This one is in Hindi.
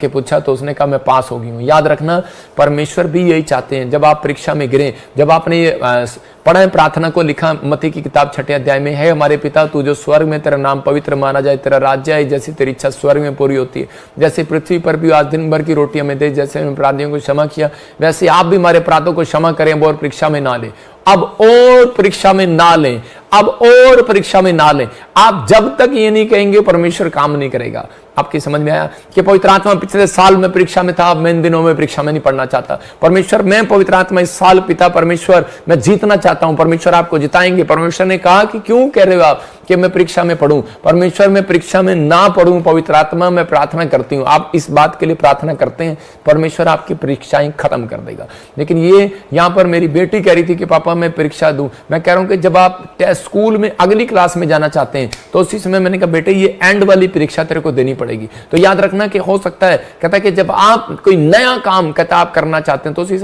के पूछा तो उसने कहा मैं पास हो गई हूँ। याद रखना, परमेश्वर भी यही चाहते हैं। जब आप परीक्षा में गिरे, जब आपने ये पढ़ा प्रार्थना को लिखा मत्ती की किताब 6 अध्याय में, है हमारे पिता तू जो स्वर्ग में, तेरा नाम पवित्र माना जाए, तेरा राज्य आए, जैसी तेरी इच्छा स्वर्ग में पूरी होती है, जैसे पृथ्वी पर भी आज दिन भर की रोटी हमें दे, जैसे हमें अपराधियों को क्षमा किया वैसे आप भी हमारे अपराधों को क्षमा करें, और परीक्षा में ना ले। अब और परीक्षा में ना लें, अब और परीक्षा में ना लें। आप जब तक ये नहीं कहेंगे परमेश्वर काम नहीं करेगा। आपकी समझ में आया कि पवित्र आत्मा पिछले साल में परीक्षा में था, मैं इन दिनों में परीक्षा में नहीं पढ़ना चाहता। परमेश्वर मैं पवित्र आत्मा इस साल पिता परमेश्वर मैं जीतना चाहता हूं। परमेश्वर आपको जिताएंगे। परमेश्वर ने कहा कि क्यों कह रहे हो आप कि मैं परीक्षा में पढ़ूं। परमेश्वर मैं परीक्षा में ना पढ़ूं, पवित्र आत्मा मैं प्रार्थना करती हूं। आप इस बात के लिए प्रार्थना करते हैं, परमेश्वर आपकी परीक्षाएं खत्म कर देगा। लेकिन ये यहां पर मेरी बेटी कह रही थी कि पापा मैं परीक्षा दूं। मैं कह रहा हूं कि जब आप स्कूल में अगली क्लास में जाना चाहते हैं तो उसी समय मैंने कहा बेटे ये एंड वाली परीक्षा तेरे को देनी पड़ेगी। तो याद रखना कि हो सकता है, कहता है कि जब आप कोई नया काम कहता आप करना चाहते हैं तो उसी समय